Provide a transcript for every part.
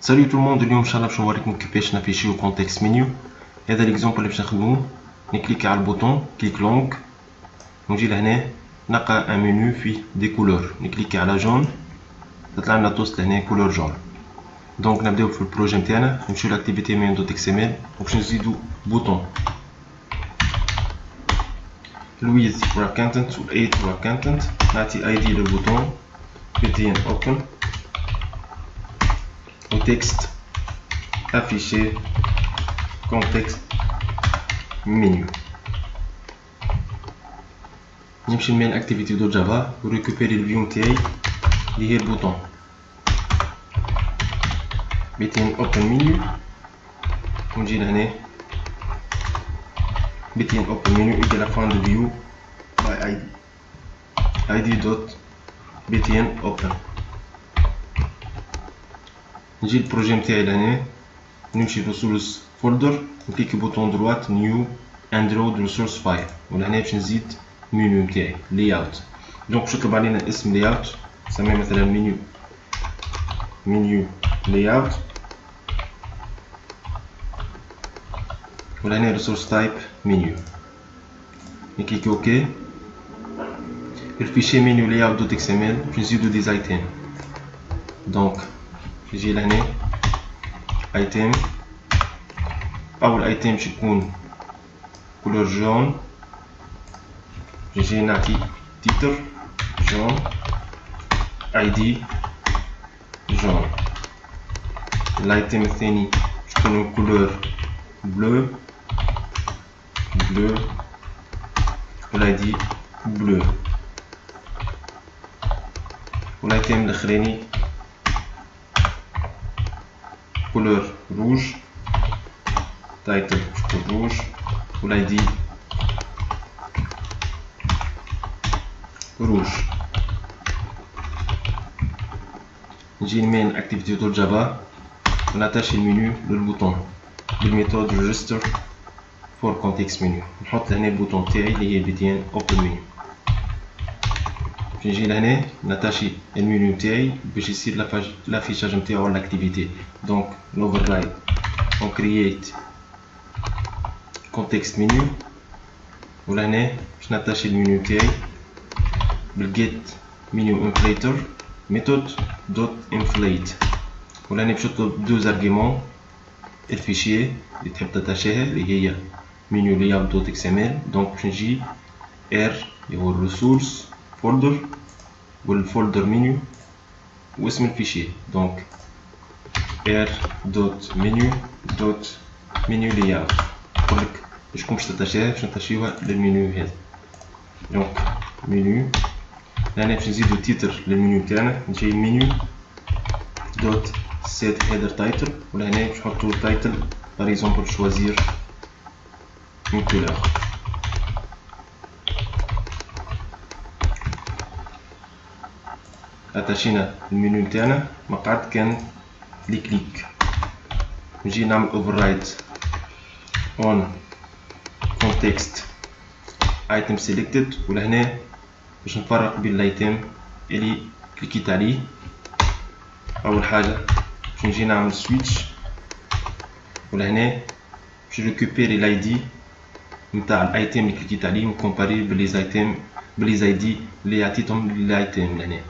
Salut tout le monde, اليوم ان شاء الله باش نوريكم كيفاش نافيشيو كونتكست منيو. هذا ليكزامبل اللي باش نخدموه. نكليك على البوطون كليك لونغ ونجي لهنا نلقى ان منيو فيه دي كولور. نكليك على جون تطلع لنا توست لهنا كولور جون. دونك نبداو في البروجي نتاعنا، نمشيو لاكتيفيتي مين دوت اكس ام ال وباش نزيدو بوطون الويز فور كونتنت والايت فور كونتنت. نعطي اي دي للبوطون بتين اوبن وتكست affiché contexte menu. نمشي لمين activity دو جافا وريكوبيري الفيو نتاعي اللي هي البوطون بتين open menu ونجي لهنا بتين open menu equal la fin de view by id dot بتين open. نجي البروجي نتاعي لهنا نمشي ريسورس فولدر نكليك بوطون دروات نيو اندرويد ريسورس فايل ولهنا باش نزيد منيو نتاعي لي اوت. دونك باش يطلب علينا اسم لي اوت نسميه مثلا منيو لي اوت ولهنا ريسورس تايب منيو نكليك اوكي. الفيشي منيو لي اوت دوت اكس ام ال باش نزيدو دي زايتيم. دونك نجي لهنا ايتيم، اول ايتيم باش يكون كولور جون، نجي نعطي تيتر جون اي دي جون. الايتيم الثاني باش يكون كولور بلو والاي دي بلو. والايتيم الاخراني couleur rouge title rouge والاي دي rouge. نجي لمين activity دو جافا وناتاشي المنيو للبوطون بالميثود register for context menu. نحط لهنا البوطون تاعي اللي هي بتين open menu. باش نجي لهنا ناتاشي المنيو تاعي باش يصير لافيشاج نتاعو لاكتيفيتي. دونك نوفررايد اون كرييت كونتكست منيو ولهنا باش ناتاشي المنيو تاعي بالجيت منيو انفليتر ميثود دوت انفليت ولهنا باش نطلب دو زارغيمون الفيشيه اللي تحب تاتاشيها اللي هي منيو لياب دوت اكس ام ال. دونك باش نجي ار اللي هو الريسورس فولدر والفولدر منيو واسم الفيشيه. دونك r دوت منيو دوت منيو لياوت نقولك شكون باش تاتاشيها باش نتاشيوها للمنيو هذا. دونك منيو هنا باش نزيدو تيتر للمنيو تاعنا نجي منيو دوت سيت هيدر تايتل ولهنا باش نحطو تايتل باغ اكزومبل شوازير اون كولور. اتاشينا المنيو نتاعنا مقعد كان لي كليك. نجي نعمل اوفررايد اون كونتكست ايتم سيلكتد ولهنا باش نفرق بين الايتم اللي كليكيت عليه. اول حاجه باش نجي نعمل سويتش ولهنا باش ريكوبيري الاي دي نتاع الايتم اللي كليكيت عليه ونكومباري بلي زاي دي اللي عطيتهم للايتم لهنا.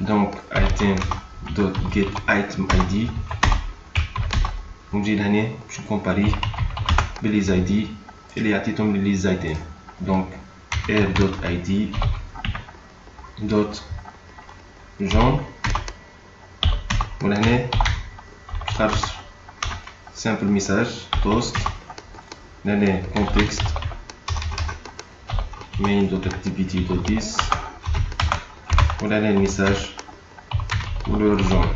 دونك item dot get item id ونجي لهنا باش نكومباري بلي زاي دي اللي عطيتهم لي زايتين. دونك r dot id dot جون ولهنا خرج سامبل ميساج توست لهنا context main dot activity dot this ولهنا الميساج كولور جون.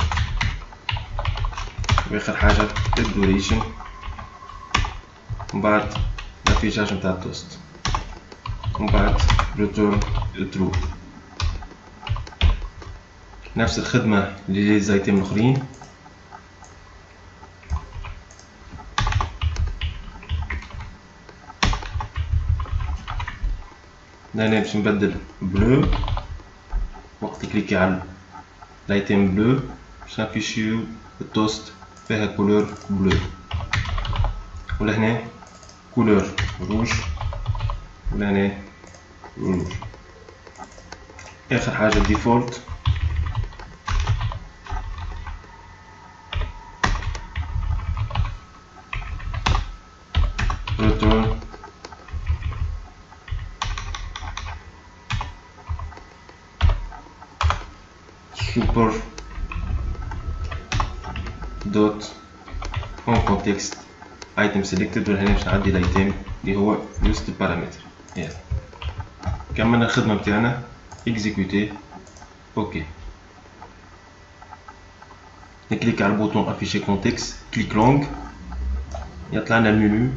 واخر حاجه الدوريشن ومن بعد الافيشاج نتاع التوست ومن بعد ريتورن ترو. نفس الخدمه للي زايتين الاخرين. هنا باش نبدل بلو وقت كليكي على الايتم بلو باش نافيشيو التوست فيها كولور بلو، ولهنا كولور روج، ولهنا روج. اخر حاجه ديفولت return super dot on context item selected. وهنا باش نعدي الايتم اللي هو used parameter. يلا كملنا الخدمه بتاعنا exécuter. اوكي نكليك على البوطون افيشي كونتكست، كليك لونج، يطلع لنا المنيو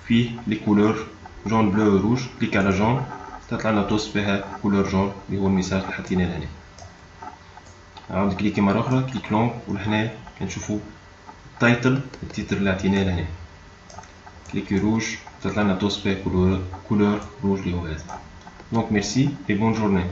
فيه لي كولور جون بلو روج. كليك على جون تطلع لنا توست فيها كولور جون اللي هو الميساج اللي حطيناه لهنا. نعاود كليكي مره اخرى، كليك لونج، ولهنا كنشوفو التايتل، التيتر اللي عطيناه لهنا. كليكي روج تطلع لنا توست فيها كولور روج اللي هو هذا. دونك ميرسي اي بون جورني.